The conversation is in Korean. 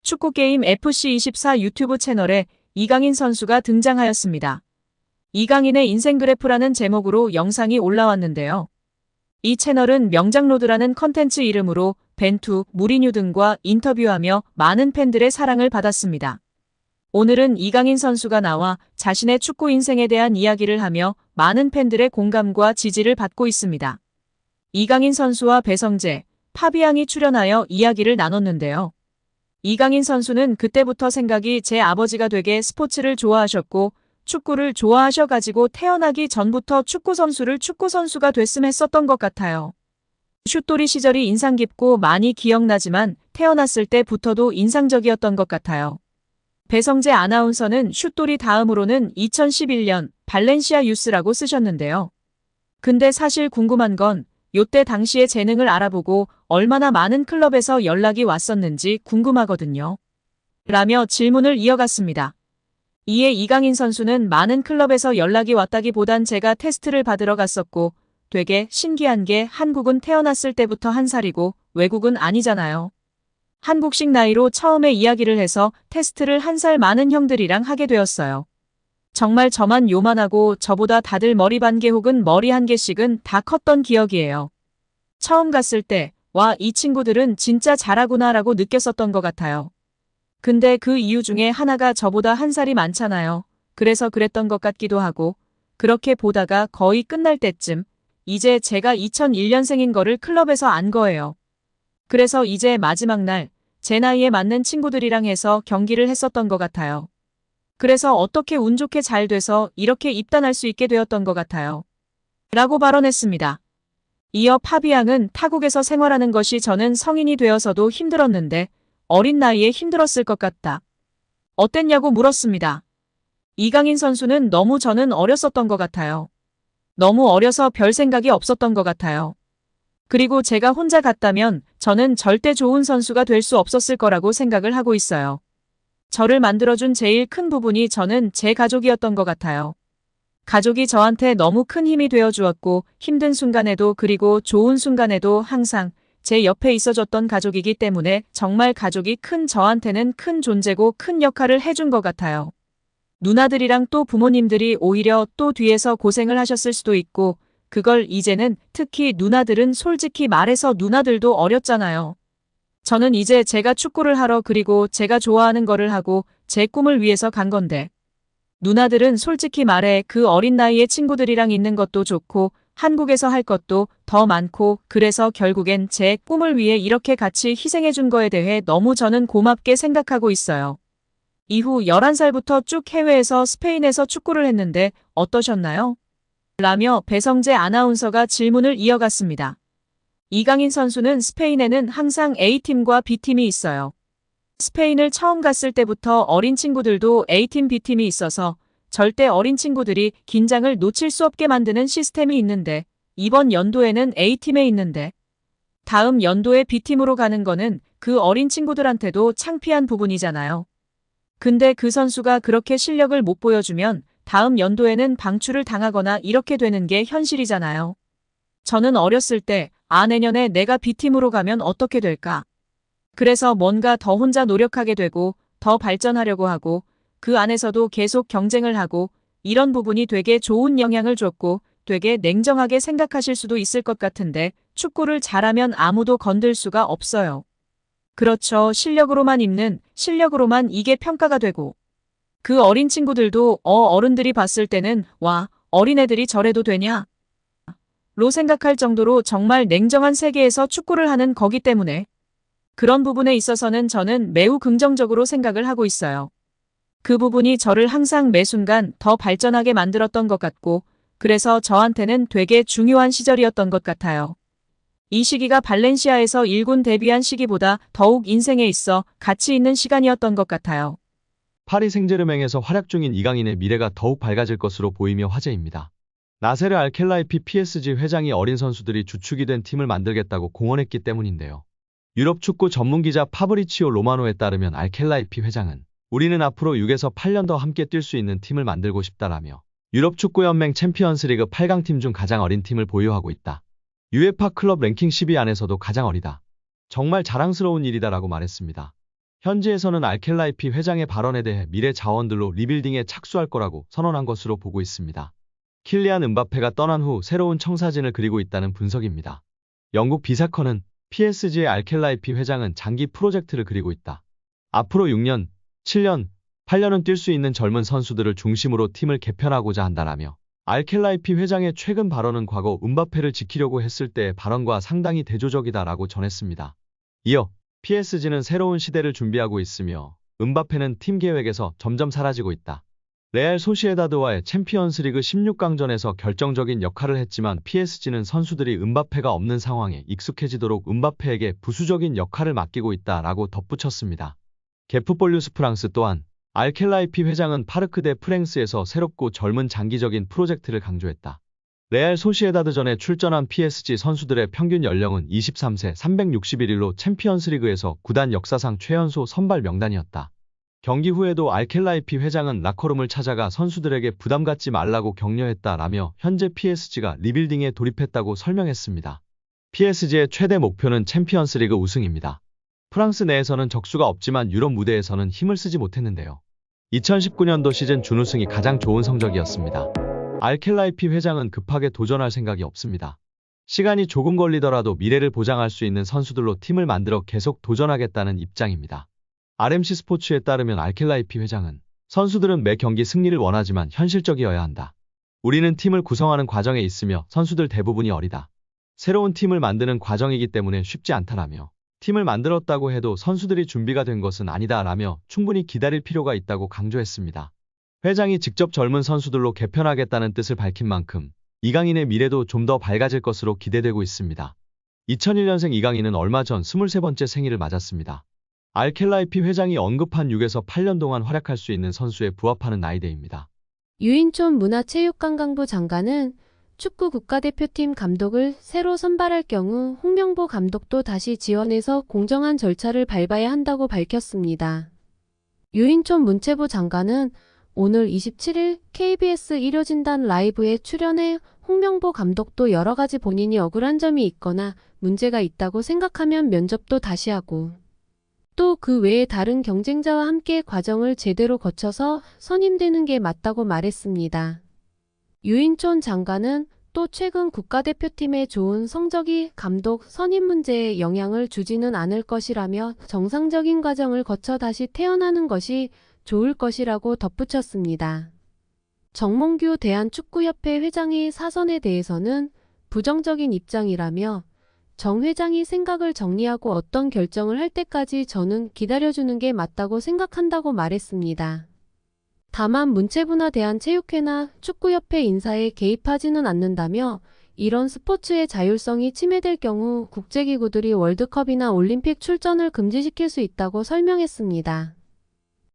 축구게임 FC24 유튜브 채널에 이강인 선수가 등장하였습니다. 이강인의 인생 그래프라는 제목으로 영상이 올라왔는데요. 이 채널은 명장로드라는 컨텐츠 이름으로 벤투, 무리뉴 등과 인터뷰하며 많은 팬들의 사랑을 받았습니다. 오늘은 이강인 선수가 나와 자신의 축구 인생에 대한 이야기를 하며 많은 팬들의 공감과 지지를 받고 있습니다. 이강인 선수와 배성재, 파비앙이 출연하여 이야기를 나눴는데요. 이강인 선수는 그때부터 생각이 제 아버지가 되게 스포츠를 좋아하셨고 축구를 좋아하셔가지고 태어나기 전부터 축구선수가 됐음 했었던 것 같아요. 슛돌이 시절이 인상 깊고 많이 기억나지만 태어났을 때부터도 인상적이었던 것 같아요. 배성재 아나운서는 슛돌이 다음으로는 2011년 발렌시아 유스라고 쓰셨는데요. 근데 사실 궁금한 건 요때 당시의 재능을 알아보고 얼마나 많은 클럽에서 연락이 왔었는지 궁금하거든요. 라며 질문을 이어갔습니다. 이에 이강인 선수는 많은 클럽에서 연락이 왔다기보단 제가 테스트를 받으러 갔었고 되게 신기한 게 한국은 태어났을 때부터 한 살이고 외국은 아니잖아요. 한국식 나이로 처음에 이야기를 해서 테스트를 한 살 많은 형들이랑 하게 되었어요. 정말 저만 요만하고 저보다 다들 머리 반 개 혹은 머리 한 개씩은 다 컸던 기억이에요. 처음 갔을 때, 와, 이 친구들은 진짜 잘하구나 라고 느꼈었던 것 같아요. 근데 그 이유 중에 하나가 저보다 한 살이 많잖아요. 그래서 그랬던 것 같기도 하고, 그렇게 보다가 거의 끝날 때쯤, 이제 제가 2001년생인 거를 클럽에서 안 거예요. 그래서 이제 마지막 날, 제 나이에 맞는 친구들이랑 해서 경기를 했었던 것 같아요. 그래서 어떻게 운 좋게 잘 돼서 이렇게 입단할 수 있게 되었던 것 같아요. 라고 발언했습니다. 이어 파비앙은 타국에서 생활하는 것이 저는 성인이 되어서도 힘들었는데 어린 나이에 힘들었을 것 같다. 어땠냐고 물었습니다. 이강인 선수는 너무 저는 어렸었던 것 같아요. 너무 어려서 별 생각이 없었던 것 같아요. 그리고 제가 혼자 갔다면 저는 절대 좋은 선수가 될 수 없었을 거라고 생각을 하고 있어요. 저를 만들어준 제일 큰 부분이 저는 제 가족이었던 것 같아요. 가족이 저한테 너무 큰 힘이 되어주었고 힘든 순간에도 그리고 좋은 순간에도 항상 제 옆에 있어줬던 가족이기 때문에 정말 가족이 큰 저한테는 큰 존재고 큰 역할을 해준 것 같아요. 누나들이랑 또 부모님들이 오히려 또 뒤에서 고생을 하셨을 수도 있고 그걸 이제는 특히 누나들은 솔직히 말해서 누나들도 어렸잖아요. 저는 이제 제가 축구를 하러 그리고 제가 좋아하는 거를 하고 제 꿈을 위해서 간 건데 누나들은 솔직히 말해 그 어린 나이에 친구들이랑 있는 것도 좋고 한국에서 할 것도 더 많고 그래서 결국엔 제 꿈을 위해 이렇게 같이 희생해 준 거에 대해 너무 저는 고맙게 생각하고 있어요. 이후 11살부터 쭉 해외에서 스페인에서 축구를 했는데 어떠셨나요? 라며 배성재 아나운서가 질문을 이어갔습니다. 이강인 선수는 스페인에는 항상 A팀과 B팀이 있어요. 스페인을 처음 갔을 때부터 어린 친구들도 A팀, B팀이 있어서 절대 어린 친구들이 긴장을 놓칠 수 없게 만드는 시스템이 있는데 이번 연도에는 A팀에 있는데 다음 연도에 B팀으로 가는 거는 그 어린 친구들한테도 창피한 부분이잖아요. 근데 그 선수가 그렇게 실력을 못 보여주면 다음 연도에는 방출을 당하거나 이렇게 되는 게 현실이잖아요. 저는 어렸을 때 내년에 내가 B팀으로 가면 어떻게 될까? 그래서 뭔가 더 혼자 노력하게 되고 더 발전하려고 하고 그 안에서도 계속 경쟁을 하고 이런 부분이 되게 좋은 영향을 줬고 되게 냉정하게 생각하실 수도 있을 것 같은데 축구를 잘하면 아무도 건들 수가 없어요. 그렇죠. 실력으로만 이게 평가가 되고 그 어린 친구들도 어른들이 봤을 때는 와, 어린애들이 저래도 되냐? 로 생각할 정도로 정말 냉정한 세계에서 축구를 하는 거기 때문에 그런 부분에 있어서는 저는 매우 긍정적으로 생각을 하고 있어요. 그 부분이 저를 항상 매 순간 더 발전하게 만들었던 것 같고 그래서 저한테는 되게 중요한 시절이었던 것 같아요. 이 시기가 발렌시아에서 1군 데뷔한 시기보다 더욱 인생에 있어 가치 있는 시간이었던 것 같아요. 파리 생제르맹에서 활약 중인 이강인의 미래가 더욱 밝아질 것으로 보이며 화제입니다. 나세르 알켈라이피 PSG 회장이 어린 선수들이 주축이 된 팀을 만들겠다고 공언했기 때문인데요. 유럽 축구 전문 기자 파브리치오 로마노에 따르면 알켈라이피 회장은 우리는 앞으로 6에서 8년 더 함께 뛸 수 있는 팀을 만들고 싶다라며 유럽 축구연맹 챔피언스리그 8강팀 중 가장 어린 팀을 보유하고 있다. UEFA 클럽 랭킹 10위 안에서도 가장 어리다. 정말 자랑스러운 일이다라고 말했습니다. 현지에서는 알켈라이피 회장의 발언에 대해 미래 자원들로 리빌딩에 착수할 거라고 선언한 것으로 보고 있습니다. 킬리안 음바페가 떠난 후 새로운 청사진을 그리고 있다는 분석입니다. 영국 비사컨은 PSG의 알켈라이피 회장은 장기 프로젝트를 그리고 있다. 앞으로 6년, 7년, 8년은 뛸 수 있는 젊은 선수들을 중심으로 팀을 개편하고자 한다라며 알켈라이피 회장의 최근 발언은 과거 음바페를 지키려고 했을 때의 발언과 상당히 대조적이다라고 전했습니다. 이어 PSG는 새로운 시대를 준비하고 있으며 음바페는 팀 계획에서 점점 사라지고 있다. 레알 소시에다드와의 챔피언스리그 16강전에서 결정적인 역할을 했지만 PSG는 선수들이 음바페가 없는 상황에 익숙해지도록 음바페에게 부수적인 역할을 맡기고 있다라고 덧붙였습니다. 게프폴류스 프랑스 또한 알켈라이피 회장은 파르크 데 프랭스에서 새롭고 젊은 장기적인 프로젝트를 강조했다. 레알 소시에다드전에 출전한 PSG 선수들의 평균 연령은 23세 361일로 챔피언스리그에서 구단 역사상 최연소 선발 명단이었다. 경기 후에도 알켈라이피 회장은 라커룸을 찾아가 선수들에게 부담 갖지 말라고 격려했다라며 현재 PSG가 리빌딩에 돌입했다고 설명했습니다. PSG의 최대 목표는 챔피언스리그 우승입니다. 프랑스 내에서는 적수가 없지만 유럽 무대에서는 힘을 쓰지 못했는데요. 2019년도 시즌 준우승이 가장 좋은 성적이었습니다. 알켈라이피 회장은 급하게 도전할 생각이 없습니다. 시간이 조금 걸리더라도 미래를 보장할 수 있는 선수들로 팀을 만들어 계속 도전하겠다는 입장입니다. RMC 스포츠에 따르면 알켈라이피 회장은 선수들은 매 경기 승리를 원하지만 현실적이어야 한다. 우리는 팀을 구성하는 과정에 있으며 선수들 대부분이 어리다. 새로운 팀을 만드는 과정이기 때문에 쉽지 않다라며 팀을 만들었다고 해도 선수들이 준비가 된 것은 아니다라며 충분히 기다릴 필요가 있다고 강조했습니다. 회장이 직접 젊은 선수들로 개편하겠다는 뜻을 밝힌 만큼 이강인의 미래도 좀 더 밝아질 것으로 기대되고 있습니다. 2001년생 이강인은 얼마 전 23번째 생일을 맞았습니다. 알켈라이피 회장이 언급한 6에서 8년 동안 활약할 수 있는 선수에 부합하는 나이대입니다. 유인촌 문화체육관광부 장관은 축구 국가대표팀 감독을 새로 선발할 경우 홍명보 감독도 다시 지원해서 공정한 절차를 밟아야 한다고 밝혔습니다. 유인촌 문체부 장관은 오늘 27일 KBS 일요진단 라이브에 출연해 홍명보 감독도 여러 가지 본인이 억울한 점이 있거나 문제가 있다고 생각하면 면접도 다시 하고 또 그 외에 다른 경쟁자와 함께 과정을 제대로 거쳐서 선임되는 게 맞다고 말했습니다. 유인촌 장관은 또 최근 국가대표팀의 좋은 성적이 감독 선임 문제에 영향을 주지는 않을 것이라며 정상적인 과정을 거쳐 다시 태어나는 것이 좋을 것이라고 덧붙였습니다. 정몽규 대한축구협회 회장의 사선에 대해서는 부정적인 입장이라며 정 회장이 생각을 정리하고 어떤 결정을 할 때까지 저는 기다려주는 게 맞다고 생각한다고 말했습니다. 다만 문체부나 대한체육회나 축구협회 인사에 개입하지는 않는다며 이런 스포츠의 자율성이 침해될 경우 국제기구들이 월드컵이나 올림픽 출전을 금지시킬 수 있다고 설명했습니다.